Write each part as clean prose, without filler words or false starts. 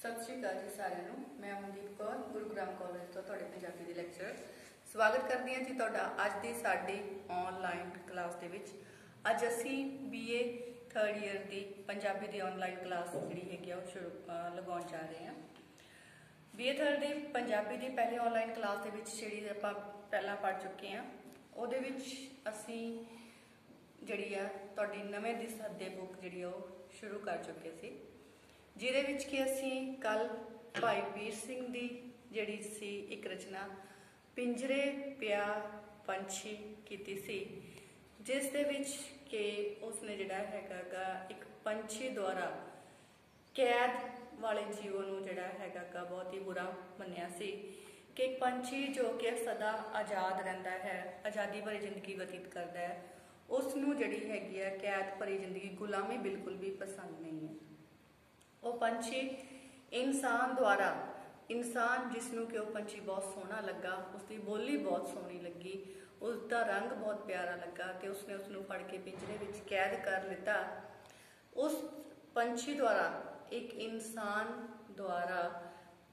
सत श्री अकाल जी सारिਆਂ ਨੂੰ। मैं अमनदीप कौर गुरुग्राम कॉलेज तो ਤੁਹਾਡੇ ਪੰਜਾਬੀ ਦੀ ਲੈਕਚਰ ਸਵਾਗਤ ਕਰਦੀ ਹਾਂ ਜੀ ਤੁਹਾਡਾ ਅੱਜ ਦੀ ਸਾਡੀ ਆਨਲਾਈਨ ਕਲਾਸ ਦੇ ਵਿੱਚ। ਅੱਜ ਅਸੀਂ BA 3rd ਈਅਰ ਦੀ ਪੰਜਾਬੀ ਦੀ ਆਨਲਾਈਨ ਕਲਾਸ ਜਿਹੜੀ ਹੈਗੀ ਆ ਉਹ ਲਗਾਉਣ ਜਾ ਰਹੇ ਹਾਂ। BA 3rd ਦੀ ਪੰਜਾਬੀ ਦੀ ਪਹਿਲੀ ਆਨਲਾਈਨ ਕਲਾਸ ਦੇ ਵਿੱਚ ਜਿਹੜੀ ਆਪਾਂ ਪਹਿਲਾਂ ਪੜ੍ਹ ਚੁੱਕੇ ਹਾਂ ਉਹਦੇ ਵਿੱਚ ਅਸੀਂ ਜਿਹੜੀ ਆ ਤੁਹਾਡੀ ਨਵੇਂ ਦੀ ਸੱਦੇ ਬੁੱਕ ਜਿਹੜੀ ਉਹ शुरू कर चुके सी जिहदे विच कि असी कल भाई वीर सिंह दी जिहड़ी सी एक रचना पिंजरे पिया पंछी कीती सी जिस दे विच कि उसने जिहड़ा हैगा गा एक पंछी द्वारा कैद वाले जीव नूं जिहड़ा हैगा गा बहुत ही बुरा मन्निया सी कि एक पंछी जो कि सदा आज़ाद रहिंदा है, आज़ादी भरी जिंदगी बतीत करता है, उसनूं जिहड़ी हैगी है कैद भरी जिंदगी गुलामी बिल्कुल भी पसंद नहीं है। वो पंछी इंसान द्वारा इंसान जिसनूं कि वो पंछी बहुत सोहना लगा, उसकी बोली बहुत सोहनी लगी, उसका रंग बहुत प्यारा लगा तो उसने उसनूं फड़ के पिंजरे विच कैद कर लिता। उस पंछी द्वारा एक इंसान द्वारा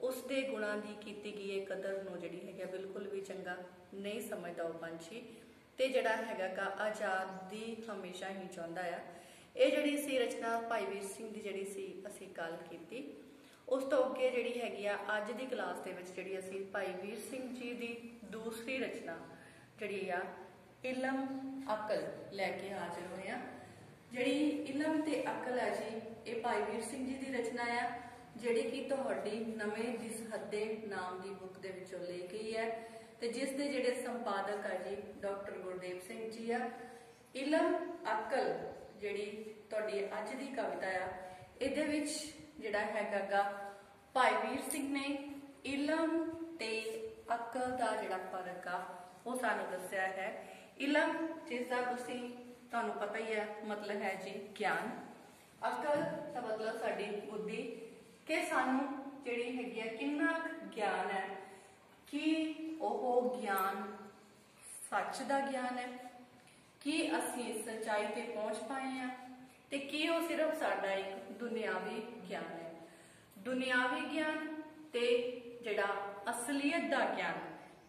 उसके गुणां की कीती गई कदर नूं जिहड़ी हैगी बिल्कुल भी चंगा नहीं समझदा वो पंछी ते जिहड़ा हैगा गा आज़ादी हमेशा ही चाहुंदा है। ये जिहड़ी सी रचना भाई वीर सिंह दी जिहड़ी सी असीं गल कीती उस तो अगे जिहड़ी हैगी आ अज दी क्लास दे विच जिहड़ी असीं भाई वीर सिंह जी दी दूसरी रचना जिहड़ी आ इलम अकल लैके हाजिर होए आ। जिहड़ी इलम ते अकल है जी ये भाई वीर सिंह जी दी रचना है जिहड़ी कि तुहाडी नवें दिस हद्दे नाम दी बुक दे विचों ली गई है ते जिस दे जिहड़े संपादक है जी डॉक्टर गुरदेव सिंह जी आ। इलम अकल जिहड़ी तुहाडी अज दी कविता आ इहदे विच जिहड़ा हैगा गा भाई वीर सिंह ने इलम ते अकल दा जिहड़ा फर्क आ वो सानू दस्सिया है। इलम जिसदा तुसीं तुहानू पता ही है मतलब है जी ज्ञान, अकल दा मतलब साडी बुद्धि कि सानू जिहड़ी हैगी आ किन्ना ज्ञान है कि ओह ज्ञान सच दा ज्ञान है कि असीं सच्चाई ते पहुंच पाए हैं ते कि वो सिर्फ साडा एक दुनियावी ज्ञान है। दुनियावी ज्ञान ते जिहड़ा असलीयत दा ज्ञान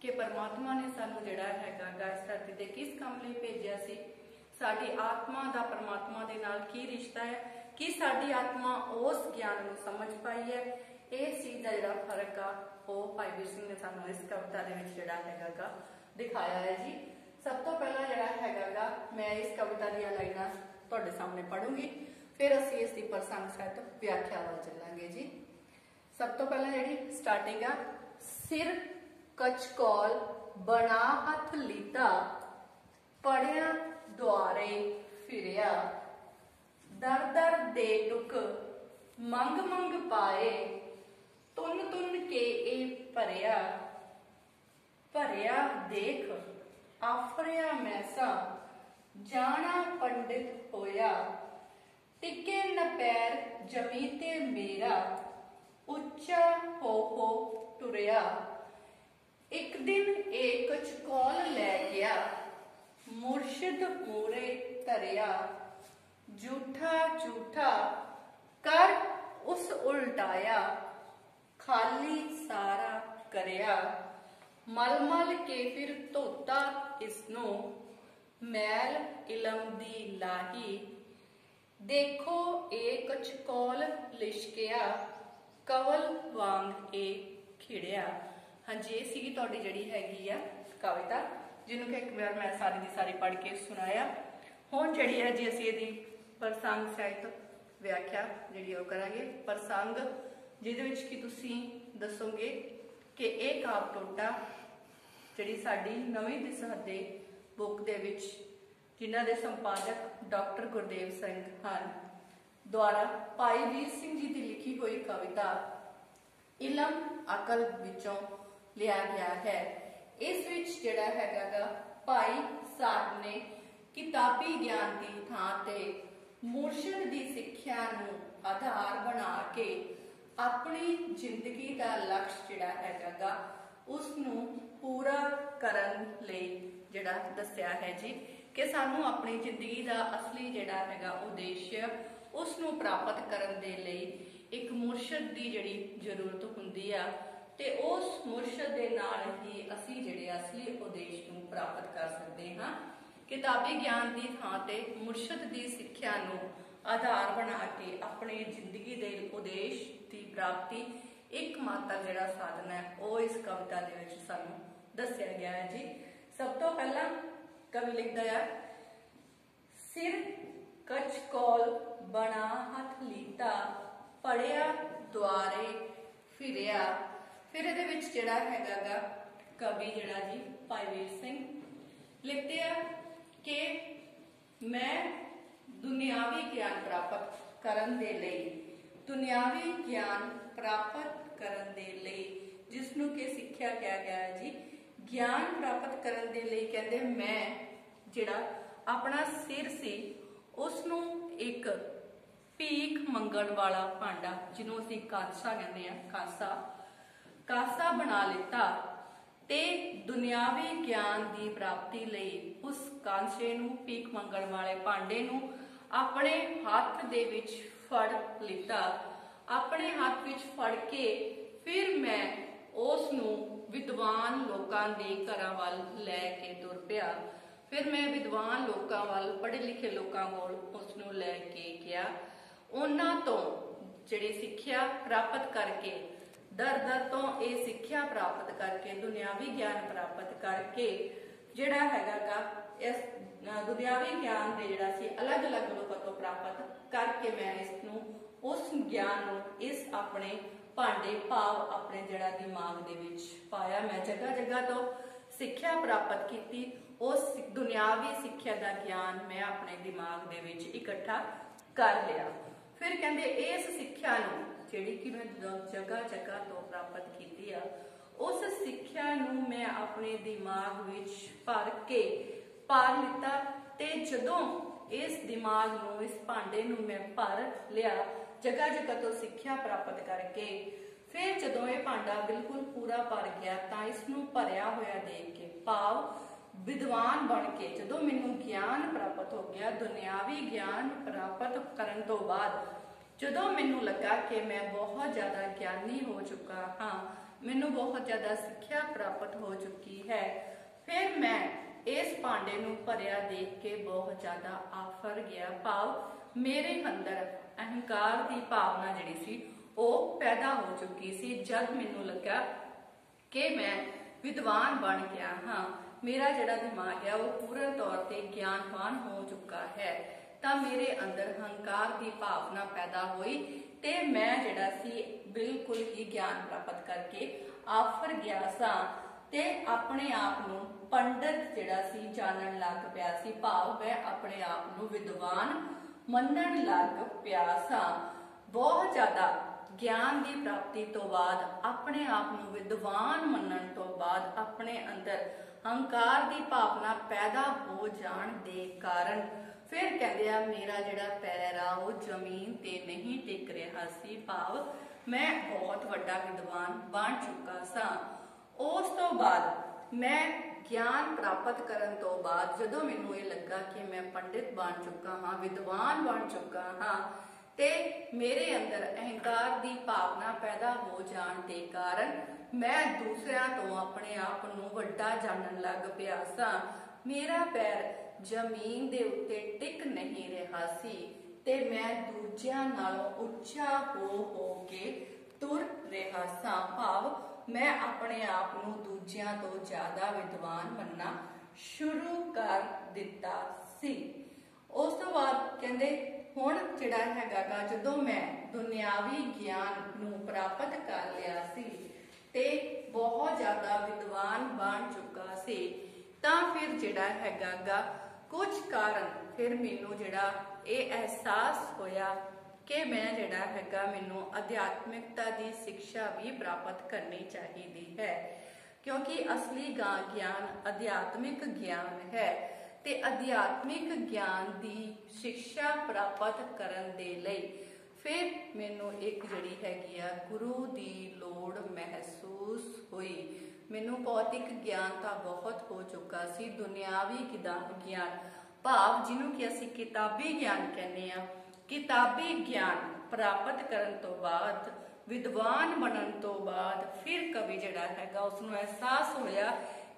कि परमात्मा ने सानू जिहड़ा हैगा गा इस धरती ते किस काम लई भेजिया सी, साडी आत्मा दा परमात्मा दे नाल की रिश्ता है कि साडी आत्मा उस ज्ञान नूं समझ पाई है। इस चीज़ का जिहड़ा फर्क आ वो भाई वीर सिंह ने सानू इस कविता दे विच जिहड़ा हैगा गा दिखाया है जी। सब तो पहला जिहड़ा हैगा गा मैं इस कविता दी लाइनां तुहाडे सामने पढ़ूंगी फिर असीं इस दी प्रसंग सहित व्याख्या वल चलांगे जी। सब तो पहला जिहड़ी स्टार्टिंग आ सिर कचकौल बना हथ लीता पढ़िया द्वारे फिरिया दर दर दे टुक मंग मंग पाए तुन तुन के ए भरिया भरिया देख आफरिया मैसा जाना पंडित होया टिके न पैर जमी ते मेरा उच्चा हो टुरिया एक दिन एक चकौल लै गया मुर्शिद मूरे धरिया झूठा झूठा कर उस उल्टाया खाली सारा करया मल मल के फिर धोता इसनों मैल इलम दी लाही देखो एक चकौल लिशकिया कवल वांग ए खिड़िया। हाँ जी ये सी तुहाडी जिहड़ी हैगी आ कविता जिन्हों कि एक बार मैं सारी दी सारी पढ़ के सुनाया। हुण जिहड़ी है जी असीं इहदी प्रसंग सहित व्याख्या जिहड़ी ओह करांगे। प्रसंग जिहदे विच कि तुसीं दसोगे कि एक काव टोटा जिहड़ी साडी नवीं दिस हद्दे बुक दे विच जिन्हां दे संपादक डॉक्टर गुरदेव सिंह हन द्वारा भाई वीर सिंह जी की लिखी हुई कविता इलम अकल विचों लिया गया है। इस विच जिहड़ा हैगा गा भाई साहब ने किताबी ज्ञान की थां ते मुर्शिद की सिक्ख्या नूं आधार बना के अपनी जिंदगी का लक्ष्य जिहड़ा हैगा गा उसनूं पूरा करन लई जिहड़ा दस्सिया है जी कि सानू अपनी जिंदगी का असली जिहड़ा हैगा उद्देश्य उसनूं प्राप्त करन दे लई एक मुरशद की जिहड़ी जरूरत हुंदी आ ते उस मुरशद दे नाल ही असीं जिहड़े असली उद्देश नूं प्राप्त कर सकते हाँ। किताबी ज्ञान की थां ते मुरशद की सिक्ख्या नूं आधार बना के अपने जिंदगी के उद्देश की प्राप्ति एकमात्र जिहड़ा साधन है वो इस कविता दे विच सानूं दस्सिया गया है जी। सब तो पहला कवि लिखदा है, सिर कच कौल बना हथ लीता, पढ़िया द्वारे फिरिया। फिर इहदे विच जिहड़ा हैगा गा कवि जिहड़ा जी भाई वीर सिंह लिखते हैं कि मैं दुनियावी ज्ञान प्राप्त करन दे लई, दुनियावी ज्ञान प्राप्त करन दे लई, जिसनूं कि सिक्ख्या क्या गया है जी, ज्ञान प्राप्त करन दे लई कहंदे मैं जिहड़ा अपना सिर सी उसनूं एक भीख मंगण वाला भांडा जिन्हों असीं कांसा कहंदे आ, कांसा बना लिता ते दुनियावी ज्ञान की प्राप्ति लई उस कांसे नूं भीख मंगण वाले भांडे नूं अपने हथ दे विच फड़ लिता। अपने हाथ विच फड़ के फिर मैं उस नूं विद्वान लोकां दे घरां वल लै के तुर पिया। फिर मैं विद्वान लोकां वल पढ़े लिखे लोकां कोल उस नूं लै के गया। उन्हां तों जिहड़ी सिक्ख्या प्राप्त करके दर दर तो ये सिक्ख्या प्राप्त करके दुनियावी ज्ञान प्राप्त करके जिहड़ा हैगा गा इस दुनियावी ज्ञान दे जिहड़ा सी अलग अलग लोकां तो प्राप्त करके मैं इसनूं उस ज्ञान नूं इस अपने भांडे भाव अपने जिहड़ा दिमाग दे विच पाया। मैं जगह जगह तो सिक्ख्या प्राप्त की, उस दुनियावी सिक्ख्या का ज्ञान मैं अपने दिमाग दे विच इकट्ठा कर लिया। फिर कहंदे इस सिक्ख्या नूं जिहड़ी कि मैं जगह जगह तो प्राप्त की आ, उस सिक्ख्या नूं मैं अपने दिमाग विच भर के पार लिता ते जदों इस दिमाग नूं इस भांडे नूं मैं भर लिया जगह जगह तो सिक्ख्या प्राप्त करके, फिर जदों ये भांडा बिल्कुल पूरा भर गया तां इसनूं भरिया होया देख के भाव विद्वान बन के जदों मैनूं ज्ञान प्राप्त हो गया, दुनियावी ज्ञान प्राप्त करन तो बाद जदों मैनूं लगा कि मैं बहुत ज़्यादा ज्ञानी हो चुका हाँ, मैनूं बहुत ज़्यादा सिक्ख्या प्राप्त हो चुकी है, फिर मैं इस भांडे नूं भरिया देख के बहुत ज़्यादा आफर गया। भाव मेरे अंदर अहंकार की भावना जिहड़ी सी वो पैदा हो चुकी सी। जद मैनूं लगा कि मैं विद्वान बन गया हाँ, मेरा जिहड़ा दिमाग है वो पूरे तौर पर ज्ञानवान हो चुका है, तां मेरे अंदर अहंकार की भावना पैदा हुई ते मैं जिहड़ा सी बिल्कुल ही ज्ञान प्राप्त करके आफर गया सां ते अपने आप नूं पंडित जिहड़ा सी जानन लग पिया सी। भाव मैं अपने आप नूं विद्वान मनण लग पिया सां। बहुत ज़्यादा ज्ञान की प्राप्ति तो बाद अपने आप नूं विद्वान मनण तो बाद अपने अंदर अहंकार की भावना पैदा हो जाण दे कारण फिर कहते हैं मेरा जिहड़ा पैर आ वो जमीन ते नहीं टिक रहा सी। भाव मैं बहुत वड्डा विद्वान बन चुका सा। उस तो बाद मैं ज्ञान प्राप्त करन तो बाद जदों मैनूं ये लगा कि मैं पंडित बन चुका हाँ, विद्वान बन चुका हाँ, ते मेरे अंदर अहंकार की भावना पैदा हो जाण दे कारण मैं दूसरिਆਂ तो अपने आप नूं वड्डा जानन लग पिया सा। मेरा पैर जमीन दे उत्ते टिक नहीं रहा सी ते मैं दूजिਆਂ नालों उच्चा हो के तुर रहा सा। भाव मैं अपने आप नूं दूजिਆਂ तो ज्यादा विद्वान मनना शुरू कर दिता सी। उस तो बाद कहंदे हुण जिहड़ा हैगा गा जदों मैं दुनियावी ज्ञान नूं प्राप्त कर लिया सी ते बहुत ज्यादा विद्वान बन चुका सी, तां फिर जिहड़ा हैगा गा कुछ कारण फिर मैनूं जिहड़ा ये एहसास होया कि मैं जिहड़ा हैगा मैनूं अध्यात्मिकता की शिक्षा भी प्राप्त करनी चाहिए है, क्योंकि असली ज्ञान अध्यात्मिक ज्ञान है ते अध्यात्मिक ज्ञान की शिक्षा प्राप्त करन दे लई फिर मैनूं एक जिहड़ी हैगी आ गुरु की लोड़ महसूस हुई। मैनूं भौतिक ज्ञान तो बहुत हो चुका सी, दुनियावी ज्ञान भाव जिन्हों कि असीं किताबी ज्ञान कहने आ किताबी ज्ञान प्राप्त करन तो बाद, विद्वान बनन तो बाद फिर कवि जिहड़ा हैगा उसनूं एहसास होया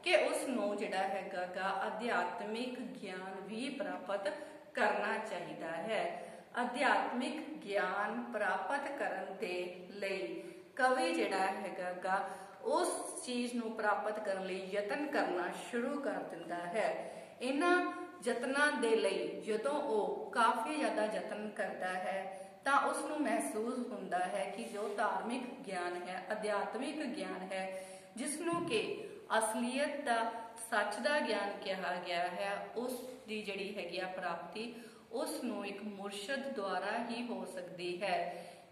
कि उसनूं जिहड़ा हैगा गा अध्यात्मिक ज्ञान भी प्राप्त करना चाहिदा है। अध्यात्मिक ज्ञान प्राप्त करन दे लई कवि जिहड़ा हैगा गा उस चीज़ नूं प्राप्त करन लई यतन करना शुरू कर दिंदा है। इन्हां यत्नां दे लई जदों ਉਹ काफ़ी ज़्यादा यतन करता है ਤਾਂ ਉਸਨੂੰ महसूस ਹੁੰਦਾ है कि जो धार्मिक ज्ञान है, अध्यात्मिक ज्ञान है, जिसनों कि असलीयत का सच का ज्ञान कहा गया है, उस दी जिहड़ी हैगी आ प्राप्ति उसनूं एक मुरशद द्वारा ही हो सकती है।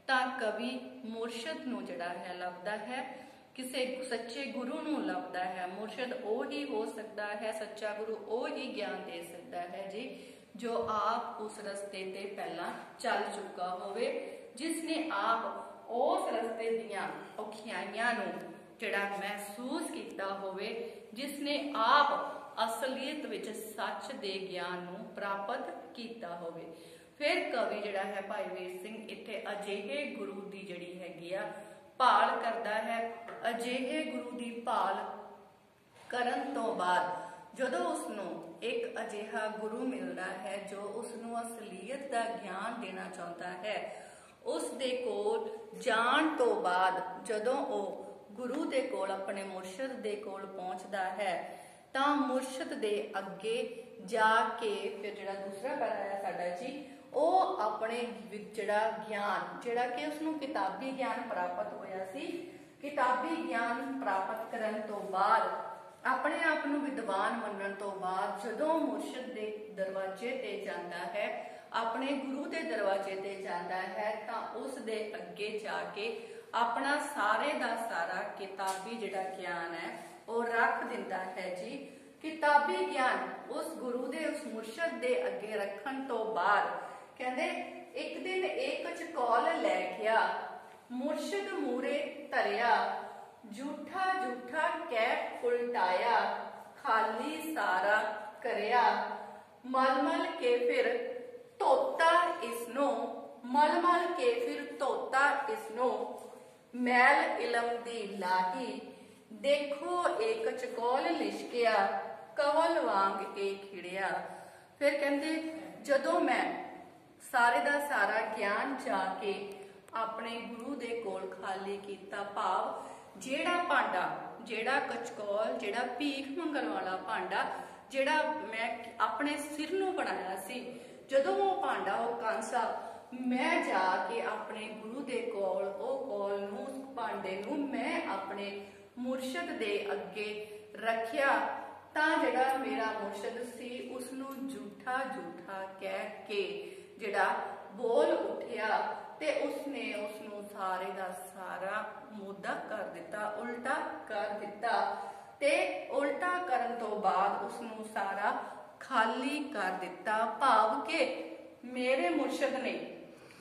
ਤਾਂ कवि मुरशद नूं जिहड़ा है लभदा है, किसी सच्चे गुरु नूं लभदा है। मुरशद वो ही हो सकता है, सच्चा गुरु वो ही ज्ञान दे सकता है जी जो आप उस रस्ते ते पहला चल चुका होवे, जिसने आप उस रस्ते दियां औखियाइयां नूं जिहड़ा महसूस किया होवे, जिसने आप असलियत विच सच दे ज्ञान नूं प्राप्त किया होवे। फिर कवि जिहड़ा है भाई वीर सिंह इत्थे अजिहे गुरु दी जिहड़ी हैगी आ भाल करता है। अजिहे गुरु की भाल करन तो बाद जदों उसनूं एक अजिहा गुरु मिलता है जो उसनूं असलीयत का ज्ञान देना चाहता है, उस दे कोल जाण तो बाद जदों वो गुरु दे कोल अपने मुरशद दे कोल पहुंचता है तां मुरशद दे अगे जाके फिर जिहड़ा दूसरा पैरा है साडा जी ਉਹ ਆਪਣੇ ਜਿਹੜਾ ਗਿਆਨ ਜਿਹੜਾ ਕਿ ਉਸਨੂੰ किताबी ज्ञान प्राप्त होया सी, किताबी ज्ञान प्राप्त करन तो बाद अपने आप ਨੂੰ विद्वान मनन तो बाद जदों मुरशद दे दरवाजे ते जाता है, अपने गुरु दे दरवाजे ते जाता है तां उस दे अगे जाके अपना सारे दा सारा किताबी जिहड़ा ज्ञान है वो रख दिंदा है जी। किताबी ज्ञान उस गुरु दे उस मुरशद दे अगे रखन तो बाद कहते एक दिन एक चकौल लै गया, मुरशद मूरे धरिया, झूठा झूठा कह उल्टाया, खाली सारा करया, मल मल के फिर धोता इसनो, मल मल के फिर धोता इसनो, मैल इलम दी लाही, देखो एक चकौल लिशकिया, कवल वांग एक खिड़िया। फिर कहते जदों मैं सारे दा सारा ज्ञान जाके अपने गुरु दे कोल खाली कीता, भाव जेड़ा भांडा जेड़ा कचकौल जेड़ा भीख मंगण वाला भांडा जेड़ा मैं अपने सिर नूं बनाया सी, जदों वो भांडा वो कांसा मैं जाके अपने गुरु दे कोल ओ कोल नूं उस भांडे नूं मैं अपने मुरशद दे अगे रखिया तां जेड़ा मेरा मुरशद सी उसनूं झूठा झूठा कह के जिहड़ा बोल उठिया ते उसने उसनूं सारे दा सारा मुद्दा कर दिता, उल्टा कर दिता ते उल्टा करन तो बाद उसनूं सारा खाली कर दिता। भाव के मेरे मुरशद ने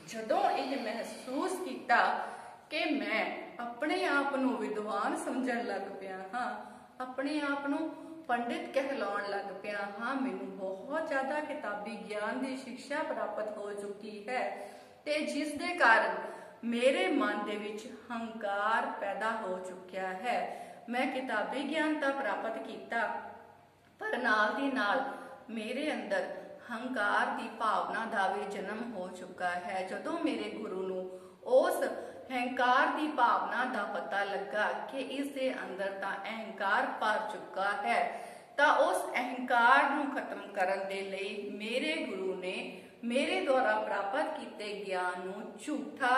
जदों यह महसूस किया कि मैं अपने आप नूं विद्वान समझण लग पिया हाँ, अपने आप नूं पंडित कहलाउण लग पिया हाँ, मैनूं बहुत ज़्यादा किताबी ज्ञान की शिक्षा प्राप्त हो चुकी है ते जिस दे कारण मेरे मन दे विच हंकार पैदा हो चुकिया है। मैं किताबी ज्ञान तो प्राप्त किया पर नाल दी नाल मेरे अंदर हंकार की भावना का भी जन्म हो चुका है। जदों मेरे गुरु नूं उस अहंकार की भावना का पता लगा कि इस दे अंदर ता अहंकार भर चुका है, ता उस अहंकार नूं खत्म करन दे लई मेरे गुरु ने मेरे द्वारा प्राप्त किए ज्ञान नूं झूठा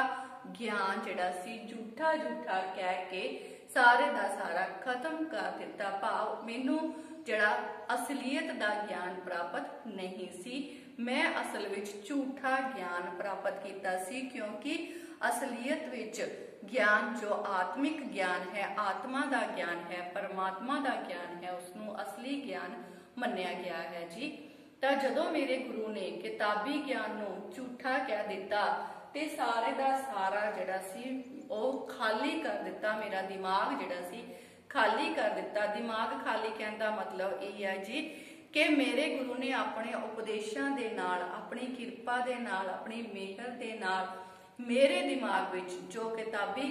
ज्ञान जिहड़ा सी झूठा झूठा कह के सारे दा सारा खत्म कर दिता। भाव मैनूं जिहड़ा असलीयत का ज्ञान प्राप्त नहीं सी, मैं असल विच झूठा ज्ञान प्राप्त किया सी, क्योंकि असलीयत विच ज्ञान जो आत्मिक ज्ञान है, आत्मा का ज्ञान है, परमात्मा का ज्ञान है, उसनूं असली ज्ञान मन्निया गया है जी। तो जदों मेरे गुरु ने किताबी ज्ञान नूं झूठा कह दिता ते सारे दा सारा जिहड़ा सी ओह खाली कर दिता, मेरा दिमाग जिहड़ा सी खाली कर दिता। दिमाग खाली कहण दा मतलब यह है जी कि मेरे गुरु ने अपने उपदेशों के नाल, अपनी किरपा के नाल, अपनी मेहर के नाल मेरे दिमाग विच जो किताबी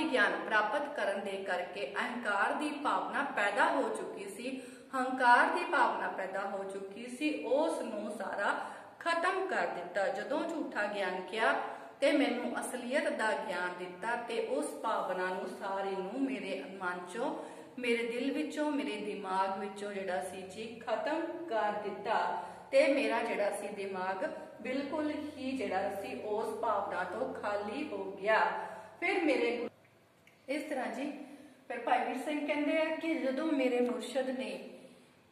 ज्ञान प्राप्त करन दे करके अहंकार की भावना पैदा हो चुकी सी, हंकार की भावना पैदा हो चुकी सी, उस नूं सारा खत्म कर दिता। जदों झूठा ज्ञान किया ते मैनू असलीयत का ज्ञान दिता ते उस भावना नूं सारी नूं मेरे मन चों, मेरे दिल विचों, मेरे दिमाग विचों जिहड़ा सी जी खत्म कर दिता ते मेरा जिहड़ा सी दिमाग बिल्कुल ही जिहड़ा सी उस भावना तो खाली हो गया। फिर मेरे इस तरह जी फिर भाई वीर सिंह कहते हैं कि जदों मेरे मुर्शद ने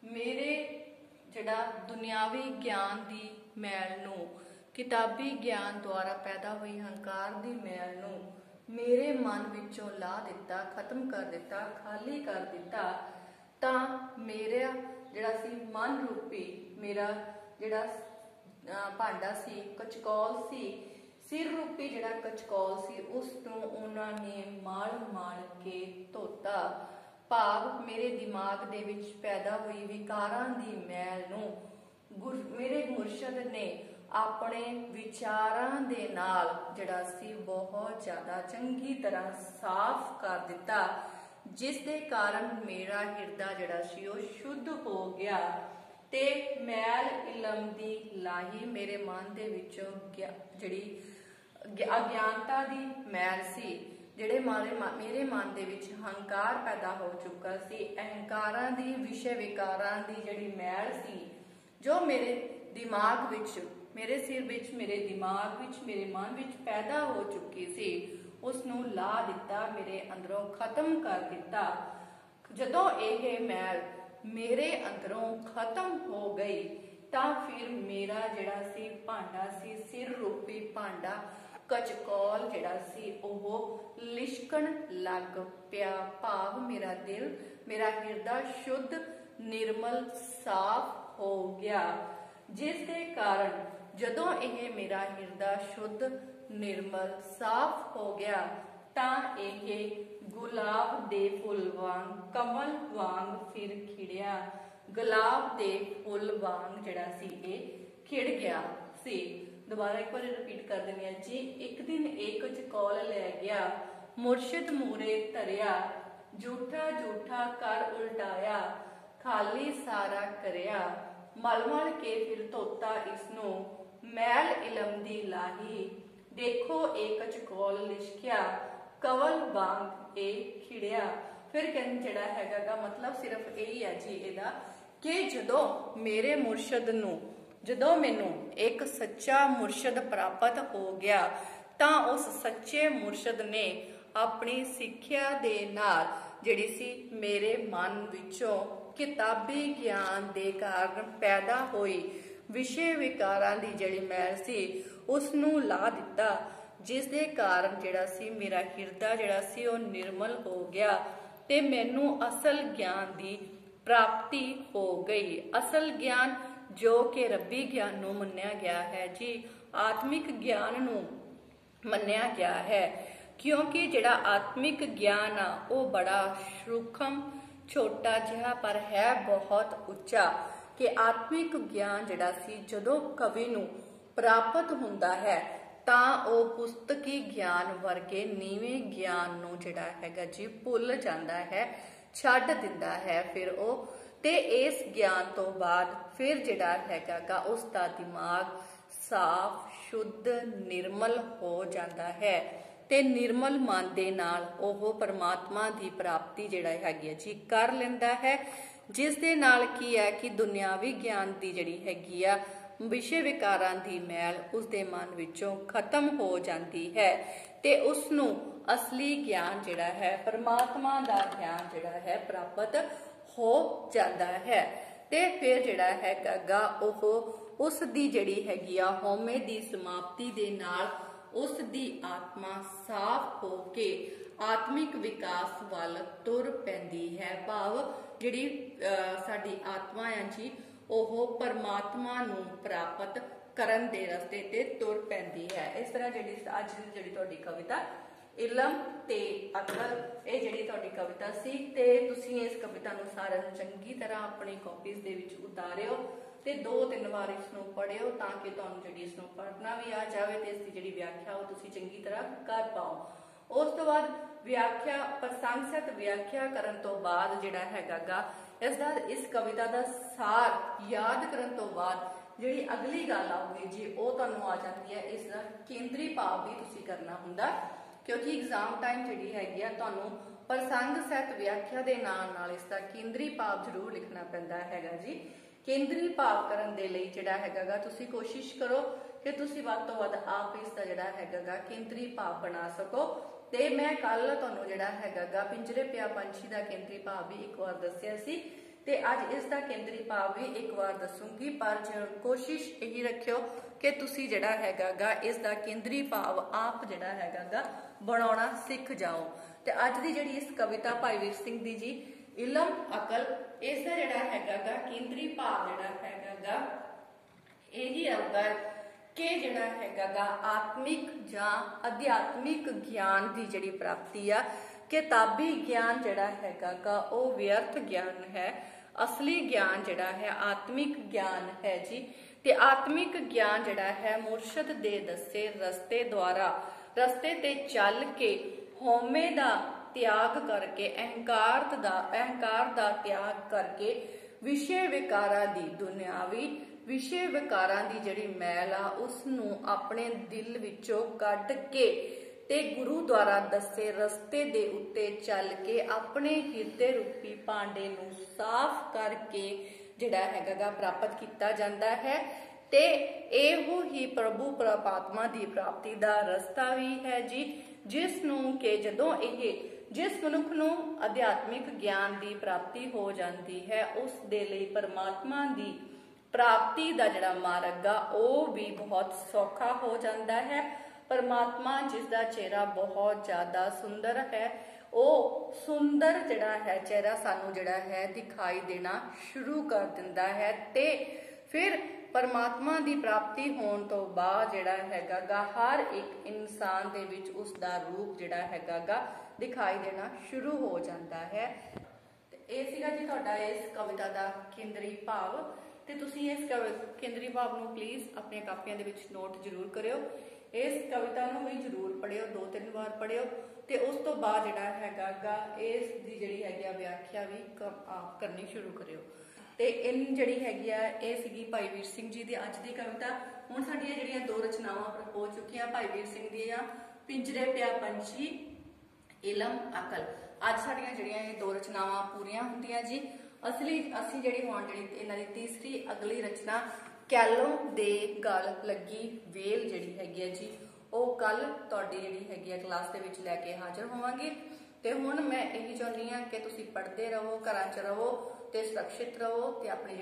मेरे जिहड़ा दुनियावी ज्ञान की मैल नूं, किताबी ज्ञान द्वारा पैदा हुई हंकार की मैल नूं मेरे मन विचों ला दिता, खत्म कर दिता, खाली कर दिता, तां मेरा जिहड़ा सी मन रूपी मेरा जिहड़ा भांडा सी, कचकौल सी, सिर रूपी जिहड़ा कचकौल सी, उसनूं उन्हां ने मल के धोता। भाव मेरे दिमाग दे विच पैदा हुई विकारां दी मैल नूं मेरे मुर्शद ने अपने विचारां दे नाल जिहड़ा सी बहुत ज़्यादा चंगी तरह साफ कर दिता, जिस दे कारण मेरा हिरदा जिहड़ा सी वो शुद्ध हो गया ते मैल इलम दी लाही मेरे मन दे विचों जिहड़ी अज्ञानता दी मैल सी, जिहड़े मेरे मन दे विच हंकार पैदा हो चुका सी, अहंकारां दी विषय विकारां दी जिहड़ी मैल सी जो मेरे दिमाग विच, मेरे सिर विच, मेरे दिमाग विच, मेरे मन विच पैदा हो चुकी सी, उसनूं ला दिता, मेरे अंदरों खत्म कर दिता। जदों यह मैल मेरे अंदरों खत्म हो गई तां फिर मेरा जिहड़ा सी भांडा सी, सिर रूपी भांडा कचकौल जिहड़ा सी ओह लिशकण लग पिया। भाव मेरा दिल, मेरा हिरदा शुद्ध निर्मल साफ हो गया, जिस दे कारण जदों यह मेरा हिरदा शुद्ध निर्मल साफ हो गया तां यह गुलाब दे फुल वांग, कमल वांग फिर खिड़िया। गुलाब दे फुल वांग जिहड़ा सी यह खिड़ गया सी। दोबारा एक बार रिपीट कर देनी है जी। एक दिन एक चकौल लै गया, मुर्शिद मूरे धरिया, झूठा झूठा कर उल्टाया, खाली सारा करिया, मल मल के फिर धोता इसनूं, मैल इलम दी लाही, देखो एक चकौल लिशकिया, कवल वांग ए खिड़िया। फिर कहने जिहड़ा हैगा गा मतलब सिर्फ यही है जी इहदा कि जदों मेरे मुर्शद नूं, जदों मैनू एक सच्चा मुर्शद प्राप्त हो गया तां उस सच्चे मुर्शद ने अपनी सिक्ख्या दे नाल जिहड़ी सी मेरे मन विचों किताबी ज्ञान दे कारण पैदा हुई विषय विकारां दी जिहड़ी मैल सी उसनूं ला दिता, जिस दे कारण जिहड़ा सी मेरा हिरदा जिहड़ा सी वो निर्मल हो गया ते मैनू असल ज्ञान दी प्राप्ति हो गई। असल ज्ञान जो कि रब्बी ज्ञान नूं मन्निया गया है जी, आत्मिक ज्ञान नूं मन्निया गया है, क्योंकि जिहड़ा आत्मिक ज्ञान आ वो बड़ा सूक्ष्म छोटा जिहा पर है बहुत उच्चा। कि आत्मिक ज्ञान जिहड़ा सी जदों कवि नूं प्राप्त हुंदा है तां वो पुस्तकी ज्ञान वर्गे नीवें ज्ञान नूं जिहड़ा हैगा जी भुल जांदा है, छड्ड दिंदा है। फिर वो ते इस ज्ञान तो बाद फिर जिहड़ा हैगा गा उसका दिमाग साफ शुद्ध निर्मल हो जाता है ते निर्मल मन दे नाल ओह परमात्मा की प्राप्ति जिहड़ा हैगी जी कर लैंदा है, जिस दे नाल की है कि दुनियावी ज्ञान की जिहड़ी हैगी आ विषय विकारां दी मैल उसके मन विचों खत्म हो जाती है ते उसनूं असली ज्ञान जिहड़ा है परमात्मा का ज्ञान जिहड़ा है प्राप्त हो जाता है। ते फिर जिहड़ा हैगा ओह उस दी जिहड़ी हैगी आ हौमे दी समाप्ति दे नाल उस दी आत्मा साफ हो के आत्मिक विकास वाल तुर पैंदी है। भाव जिहड़ी साडी आत्मा है जी ओह परमात्मा नूं प्राप्त करन दे रस्ते ते तुर पैंदी है। इस तरह जिहड़ी अज दी जिहड़ी तुहाडी कविता इलम ते अकल ਇਹ ਜਿਹੜੀ ਤੁਹਾਡੀ ਕਵਿਤਾ ਸੀ ਤੇ ਤੁਸੀਂ ਇਸ ਕਵਿਤਾ ਨੂੰ ਸਾਰਿਆਂ ਨੂੰ ਚੰਗੀ ਤਰ੍ਹਾਂ ਆਪਣੀ ਕਾਪੀਜ਼ ਦੇ ਵਿੱਚ ਉਤਾਰਿਓ ਤੇ 2-3 ਵਾਰ ਇਸ ਨੂੰ ਪੜ੍ਹਿਓ ਤਾਂ ਕਿ ਤੁਹਾਨੂੰ ਜਿਹੜੀ ਇਸ ਨੂੰ ਪੜ੍ਹਨਾ ਵੀ ਆ ਜਾਵੇ ਤੇ ਇਸ ਦੀ ਜਿਹੜੀ ਵਿਆਖਿਆ ਉਹ ਤੁਸੀਂ ਚੰਗੀ ਤਰ੍ਹਾਂ ਕਰ ਪਾਓ। ਉਸ ਤੋਂ ਬਾਅਦ ਵਿਆਖਿਆ ਪ੍ਰਸੰਗ ਸਹਿਤ ਵਿਆਖਿਆ ਕਰਨ ਤੋਂ ਬਾਅਦ ਜਿਹੜਾ ਹੈਗਾ ਇਸ ਕਵਿਤਾ ਦਾ ਸਾਰ ਯਾਦ ਕਰਨ ਤੋਂ ਬਾਅਦ ਜਿਹੜੀ ਅਗਲੀ ਗੱਲ ਆਊਗੀ ਜੀ ਉਹ ਤੁਹਾਨੂੰ ਆ ਜਾਂਦੀ ਹੈ ਇਸ ਦਾ ਕੇਂਦਰੀ ਭਾਵ ਵੀ ਤੁਸੀਂ ਕਰਨਾ ਹੁੰਦਾ क्योंकि एग्जाम टाइम जी है ਤੁਹਾਨੂੰ प्रसंग सहित व्याख्या के नाल इस दा केंद्री भाव जरूर लिखना पैंदा हैगा जी। केंद्री भाव करन दे लई जिहड़ा हैगा तुसी कोशिश करो कि तुसी वध तों वध आप इस दा जिहड़ा हैगा केंद्री भाव बना सको। ते मैं कल तुहानूं जिहड़ा हैगा पिंजरे पिया पंछी दा केंद्री भाव भी एक बार दस्सिया सी ते अज इसका केंद्री भाव भी एक बार दसूंगी, पर कोशिश यही रखियो कि तुसी जिहड़ा हैगा इसका केंद्री भाव आप जिहड़ा हैगा बनाउणा सीख जाओ। ते अज दी जिहड़ी इस कविता भाई वीर सिंह दी जी इलम अकल इसका जिहड़ा हैगा केंद्री भाव जिहड़ा हैगा यही आउगा कि जिहड़ा हैगा आत्मिक जां अध्यात्मिक ज्ञान की जिहड़ी प्राप्ति आ। किताबी ज्ञान जिहड़ा हैगा वो व्यर्थ ज्ञान है, असली ज्ञान जिहड़ा है आत्मिक ज्ञान है जी। ते आत्मिक ज्ञान जिहड़ा है मुरशद दे दसे रस्ते द्वारा रस्ते ते चल के होमे दा त्याग करके अहंकार दा त्याग करके विषय विकारां दी दुनियावी विषय विकारां दी जिहड़ी मैल आ उसनूं अपने दिल विचों कढ के ते गुरु द्वारा दसे रस्ते दे उत्ते चल के अपने हिरदे रूपी भांडे नूं साफ करके जिहड़ा हैगा प्राप्त किया जाता है। ते एहो ही प्रभु परमात्मा की प्राप्ति का रस्ता भी है जी, जिस नूं के जदों जिस मनुख नूं अध्यात्मिक ज्ञान की प्राप्ति हो जाती है उस दे लई परमात्मा की प्राप्ति का जिहड़ा मार्ग आ वो भी बहुत सौखा हो जाता है। परमात्मा जिसका चेहरा बहुत ज़्यादा सुंदर है वो सुंदर जिहड़ा है चेहरा सानू जिहड़ा है दिखाई देना शुरू कर दिंदा है। ते फिर परमात्मा की प्राप्ति होने तो बाद जिहड़ा हैगा हर एक इंसान दे विच उसका रूप जिहड़ा हैगा दिखाई देना शुरू हो जाता है। ये सीगा जी तुहाडा इस कविता का केंद्री भाव। ते तुसीं इस केंद्री भाव नूं प्लीज़ अपनी कापियां दे विच नोट जरूर करियो। इस कविता नूं भी जरूर पढ़ियो, 2-3 बार पढ़ियो ते उस तो बाद जिहड़ा हैगा इस दी जिहड़ी हैगी व्याख्या भी आप करनी शुरू करियो। ते इन जिहड़ी हैगी ये सीगी भाई वीर सिंह जी की अज की कविता। हुण साडीआं जिहड़ियां 2 रचनावां हो चुकियां भाई वीर सिंह दीआं पिंजरे पिया पंछी इलम अकल। अज साडीआं जिहड़ियां ये 2 रचनावां पूरीआं हुंदियां जी। असली असीं जिहड़ी हुण जिहड़ी इन्हां दी तीसरी अगली रचना कैलों दे गल लगी वेल जिहड़ी हैगी जी वो कल तुहाडी जिहड़ी हैगी क्लास दे विच लैके हाज़र होवांगे। ते हुण मैं यही चाहुंदी हां कि तुसीं पढ़दे रहो, घरां च रहो ते सुरक्षित रहो ते अपनी